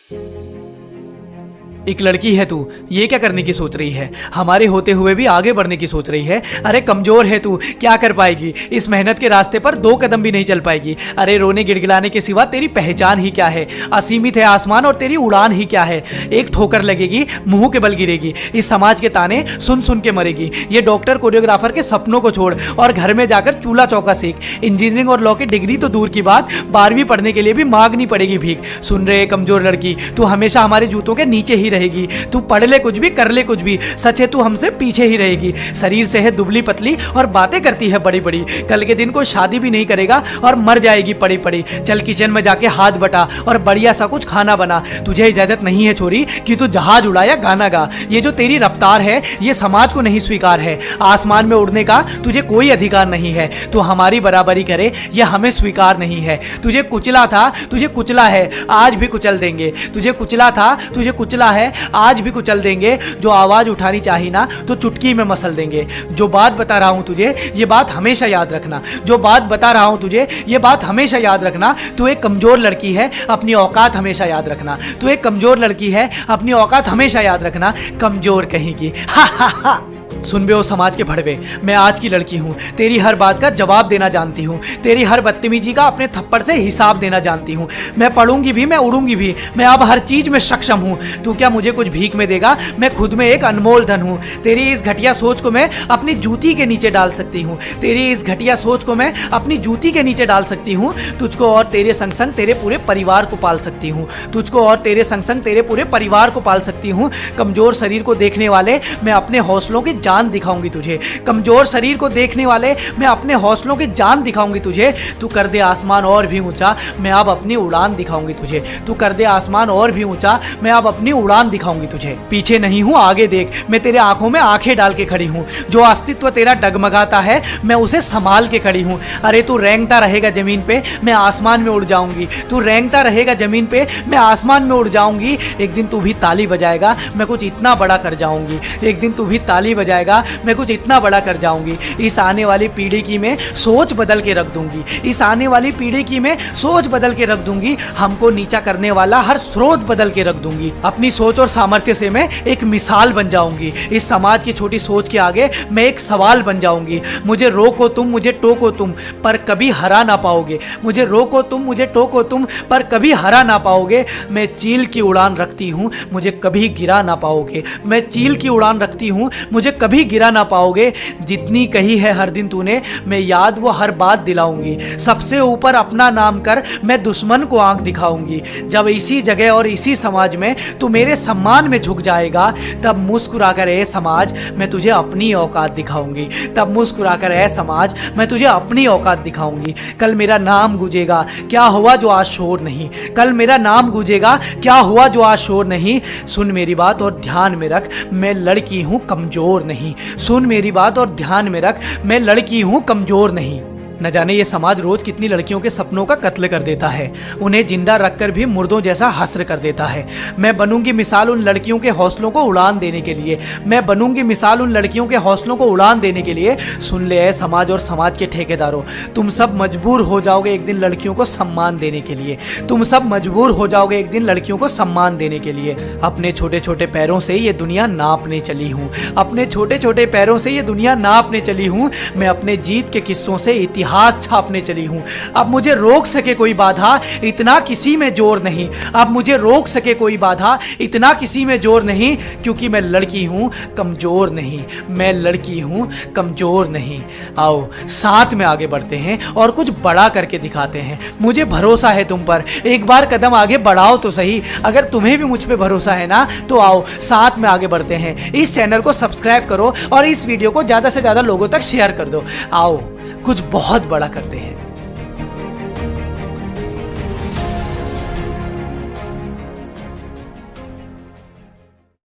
एक लड़की है तू, ये क्या करने की सोच रही है? हमारे होते हुए भी आगे बढ़ने की सोच रही है। अरे कमजोर है तू, क्या कर पाएगी? इस मेहनत के रास्ते पर 2 कदम भी नहीं चल पाएगी। अरे रोने गिड़गिड़ाने के सिवा तेरी पहचान ही क्या है? असीमित है आसमान और तेरी उड़ान ही क्या है? एक ठोकर लगेगी, मुंह के बल गिरेगी। इस समाज के ताने सुन सुन के मरेगी। ये डॉक्टर कोरियोग्राफर के सपनों को छोड़ और घर में जाकर चूल्हा चौका सीख। इंजीनियरिंग और लॉ की डिग्री तो दूर की बात, 12वीं पढ़ने के लिए भी मांगनी पड़ेगी भीख। सुन रहे कमजोर लड़की, तू हमेशा हमारे जूतों के नीचे ही रहेगी। तू पढ़ ले कुछ भी, कर ले कुछ भी, सच है तू हमसे पीछे ही रहेगी। शरीर से है दुबली पतली और बातें करती है बड़ी बड़ी। कल के दिन को शादी भी नहीं करेगा और मर जाएगी पड़ी पड़ी। चल किचन में जाके हाथ बटा और बढ़िया सा कुछ खाना बना। तुझे इजाजत नहीं है छोरी कि तू जहाज उड़ा या गाना गा। ये जो तेरी रफ्तार है ये समाज को नहीं स्वीकार है। आसमान में उड़ने का तुझे कोई अधिकार नहीं है। तू हमारी बराबरी करे ये हमें स्वीकार नहीं है। तुझे कुचला था, तुझे कुचला है, आज भी कुचल देंगे। तुझे कुचला था, तुझे कुचला है, आज भी कुचल देंगे। जो आवाज उठानी चाहिए ना तो चुटकी में मसल देंगे। जो बात बता रहा हूं तुझे ये बात हमेशा याद रखना। जो बात बता रहा हूं तुझे ये बात हमेशा याद रखना। तू एक कमजोर लड़की है, अपनी औकात हमेशा याद रखना। तू एक कमजोर लड़की है, अपनी औकात हमेशा याद रखना। कमजोर कहेगी। हा हा हा। सुन बे ओ समाज के भड़वे, मैं आज की लड़की हूँ। तेरी हर बात का जवाब देना जानती हूँ। तेरी हर बदतमीजी का अपने थप्पड़ से हिसाब देना जानती हूँ। मैं पढ़ूंगी भी, मैं उड़ूंगी भी, मैं अब हर चीज में सक्षम हूँ। तू क्या मुझे कुछ भीख में देगा? मैं खुद में एक अनमोल धन हूँ। तेरी इस घटिया सोच को मैं अपनी जूती के नीचे डाल सकती हूँ। तेरी इस घटिया सोच को मैं अपनी जूती के नीचे डाल सकती हूँ। तुझको और तेरे संग संग तेरे पूरे परिवार को पाल सकती हूँ। तुझको और तेरे संग संग तेरे पूरे परिवार को पाल सकती हूँ। कमजोर शरीर को देखने वाले मैं अपने हौसलों की जान दिखाऊंगी तुझे। कमजोर शरीर को देखने वाले मैं अपने हौसलों की जान दिखाऊंगी तुझे। तू कर दे आसमान और भी ऊंचा, मैं अब अपनी उड़ान दिखाऊंगी तुझे। तू कर दे आसमान और भी ऊंचा, मैं अब अपनी उड़ान दिखाऊंगी तुझे। पीछे नहीं हूं, आगे देख, मैं तेरे आंखों में आंखें डाल के खड़ी हूं। जो अस्तित्व तेरा डगमगाता है मैं उसे संभाल के खड़ी हूं। अरे तू रेंगता रहेगा जमीन पे, मैं आसमान में उड़ जाऊंगी। तू रेंगता रहेगा जमीन पे, मैं आसमान में उड़ जाऊंगी। एक दिन तू भी ताली बजाएगा, मैं कुछ इतना बड़ा कर जाऊंगी। एक दिन तू भी ताली बजाएगा, मैं कुछ इतना बड़ा कर जाऊंगी। इस आने वाली पीढ़ी की मैं सोच बदल के रख दूंगी। इस आने वाली पीढ़ी की मैं सोच बदल के रख दूंगी। हमको नीचा करने वाला हर स्रोत बदल के रख दूंगी। अपनी सोच और सामर्थ्य से मैं एक मिसाल बन जाऊंगी। इस समाज की छोटी सोच के आगे मैं एक सवाल बन जाऊंगी। मुझे रोको तुम, मुझे टोको तुम, पर कभी हरा ना पाओगे। मुझे रोको तुम, मुझे टोको तुम, पर कभी हरा ना पाओगे। मैं चील की उड़ान रखती हूँ, मुझे कभी गिरा ना पाओगे। मैं चील की उड़ान रखती हूँ, मुझे कभी गिरा ना पाओगे। जितनी कही है हर दिन तूने, मैं याद वो हर बात दिलाऊंगी। सबसे ऊपर अपना नाम कर, मैं दुश्मन को आंख दिखाऊंगी। जब इसी जगह और इसी समाज में तू मेरे सम्मान में झुक जाएगा, तब मुस्कुरा कर ए समाज मैं तुझे अपनी औकात दिखाऊंगी। तब मुस्कुरा कर ए समाज मैं तुझे अपनी औकात दिखाऊंगी। कल मेरा नाम गूंजेगा, क्या हुआ जो आज शोर नहीं। कल मेरा नाम गूंजेगा, क्या हुआ जो आज शोर नहीं। सुन मेरी बात और ध्यान में रख, मैं लड़की हूं कमजोर नहीं। सुन मेरी बात और ध्यान में रख, मैं लड़की हूं कमजोर नहीं। न जाने ये समाज रोज कितनी लड़कियों के सपनों का कत्ल कर देता है, उन्हें जिंदा रखकर भी मुर्दों जैसा हस्र कर देता है। मैं बनूंगी मिसाल उन लड़कियों के हौसलों को उड़ान देने के लिए। मैं बनूंगी मिसाल उन लड़कियों के हौसलों को उड़ान देने के लिए। सुन ले समाज और समाज के ठेकेदारों, तुम सब मजबूर हो जाओगे एक दिन लड़कियों को सम्मान देने के लिए। तुम सब मजबूर हो जाओगे एक दिन लड़कियों को सम्मान देने के लिए। अपने छोटे छोटे पैरों से ये दुनिया नापने चली हूँ। अपने छोटे छोटे पैरों से ये दुनिया नापने चली हूँ। मैं अपने जीत के किस्सों से इतिहास छापने चली हूं। अब मुझे रोक सके कोई बाधा, इतना किसी में जोर नहीं। अब मुझे रोक सके कोई बाधा, इतना किसी में जोर नहीं। क्योंकि मैं लड़की हूं कमजोर नहीं। मैं लड़की हूं कमजोर नहीं। आओ साथ में आगे बढ़ते हैं और कुछ बड़ा करके दिखाते हैं। मुझे भरोसा है तुम पर, एक बार कदम आगे बढ़ाओ तो सही। अगर तुम्हें भी मुझ पे भरोसा है ना तो आओ साथ में आगे बढ़ते हैं। इस चैनल को सब्सक्राइब करो और इस वीडियो को ज्यादा से ज्यादा लोगों तक शेयर कर दो। आओ कुछ बहुत बड़ा करते हैं।